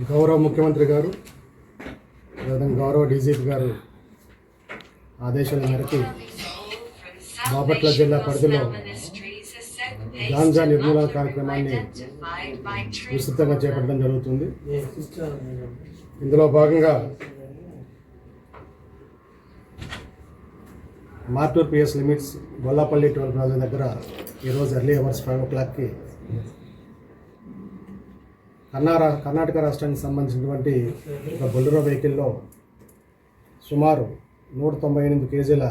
గౌరవ ముఖ్యమంత్రి గారు గౌరవ డీజీపీ గారు ఆదేశాల మేరకు బాపట్ల జిల్లా పరిధిలో గాంజా నిర్మూలన కార్యక్రమాన్ని విస్తృతంగా చేపట్టడం జరుగుతుంది. ఇందులో భాగంగా Martur PS limits Bollapalli toll plaza దగ్గర ఈరోజు ఎర్లీ అవర్స్ 5 o'clockకి కర్ణాటక రాష్ట్రానికి సంబంధించినటువంటి ఒక బొలెరో వెహికల్లో సుమారు 198 కేజీల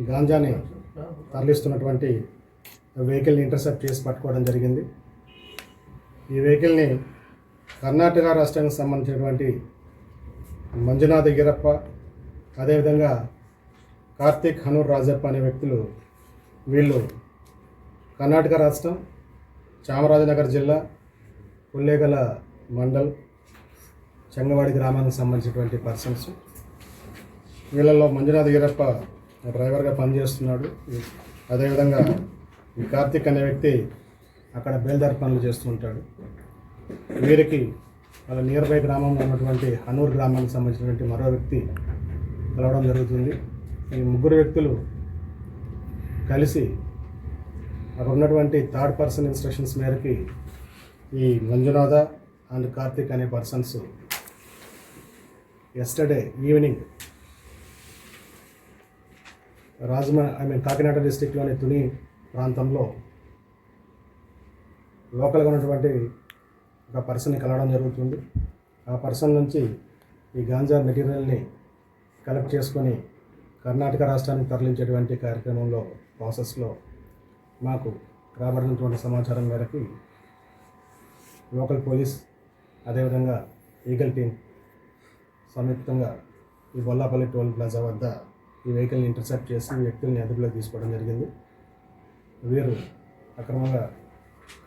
గాంజాని తరలిస్తున్నటువంటి వెహికల్ని ఇంటర్సెప్ట్ చేసి పట్టుకోవడం జరిగింది. ఈ వెహికల్ని కర్ణాటక రాష్ట్రానికి సంబంధించినటువంటి మంజునాథ్ ఈరప్ప, అదేవిధంగా కార్తిక్ హనూర్ రాజప్ప అనే వ్యక్తులు, వీళ్ళు కర్ణాటక రాష్ట్రం చామరాజనగర్ జిల్లా పుల్లేగల మండల్ చెంగవాడి గ్రామానికి సంబంధించినటువంటి పర్సన్స్. వీళ్ళల్లో మంజునాథ్ ఈరప్ప డ్రైవర్గా పనిచేస్తున్నాడు. అదేవిధంగా ఈ కార్తిక్ అనే వ్యక్తి అక్కడ బేల్దారి పనులు చేస్తూ ఉంటాడు. వీరికి వాళ్ళ నియర్ బై గ్రామంలో ఉన్నటువంటి హనూర్ గ్రామానికి సంబంధించినటువంటి మరో వ్యక్తి కలవడం జరుగుతుంది. ఈ ముగ్గురు వ్యక్తులు కలిసి అక్కడ ఉన్నటువంటి థర్డ్ పర్సన్ ఇన్స్ట్రక్షన్స్ మేరకి ఈ మంజునాథ అండ్ కార్తిక్ అనే పర్సన్స్ ఎస్టర్డే ఈవినింగ్ కాకినాడ డిస్టిక్లోని తుని ప్రాంతంలో లోకల్గా ఉన్నటువంటి ఒక పర్సన్ని కలవడం జరుగుతుంది. ఆ పర్సన్ నుంచి ఈ గాంజా మెటీరియల్ని కలెక్ట్ చేసుకొని కర్ణాటక రాష్ట్రానికి తరలించేటువంటి కార్యక్రమంలో ప్రాసెస్లో మాకు రాబడినటువంటి సమాచారం మేరకు లోకల్ పోలీస్, అదేవిధంగా ఈగల్ టీం సంయుక్తంగా ఈ బొల్లాపల్లి టోల్ ప్లాజా వద్ద ఈ వెహికల్ని ఇంటర్సెప్ట్ చేసి ఈ వ్యక్తుల్ని అదుపులోకి తీసుకోవడం జరిగింది. వీరు అక్రమంగా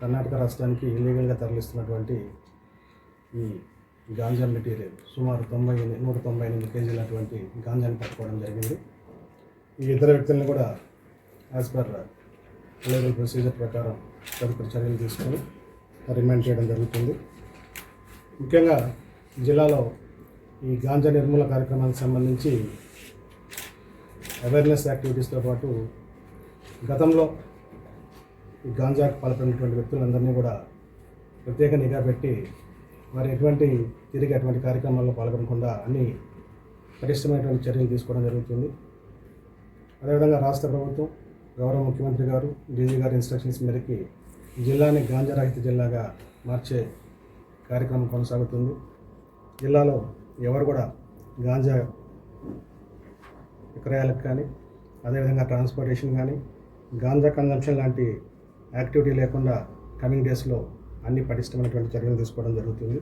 కర్ణాటక రాష్ట్రానికి ఇల్లీగల్గా తరలిస్తున్నటువంటి ఈ గాంజా మెటీరియల్ సుమారు 198 కేజీలటువంటి గాంజాని పట్టుకోవడం జరిగింది. ఈ ఇద్దరు వ్యక్తులను కూడా యాజ్ పర్ లీగల్ ప్రొసీజర్ ప్రకారం తదుపరి చర్యలు తీసుకొని రిమాండ్ చేయడం జరుగుతుంది. ముఖ్యంగా జిల్లాలో ఈ గాంజా నిర్మూలన కార్యక్రమానికి సంబంధించి అవేర్నెస్ యాక్టివిటీస్తో పాటు గతంలో ఈ గాంజాకు పాల్పడినటువంటి వ్యక్తులందరినీ కూడా ప్రత్యేక నిఘా పెట్టి మరి అటువంటి కార్యక్రమాల్లో పాల్గొనకుండా అన్ని పటిష్టమైనటువంటి చర్యలు తీసుకోవడం జరుగుతుంది. అదేవిధంగా రాష్ట్ర ప్రభుత్వం గౌరవ ముఖ్యమంత్రి గారు డీజీ గారి ఇన్స్ట్రక్షన్స్ మేరకి జిల్లాని గాంజా రహిత జిల్లాగా మార్చే కార్యక్రమం కొనసాగుతుంది. జిల్లాలో ఎవరు కూడా గాంజా విక్రయాలకు కానీ, అదేవిధంగా ట్రాన్స్పోర్టేషన్ కానీ, గాంజా కన్జంప్షన్ లాంటి యాక్టివిటీ లేకుండా కమింగ్ డేస్లో అన్ని పటిష్టమైనటువంటి చర్యలు తీసుకోవడం జరుగుతుంది.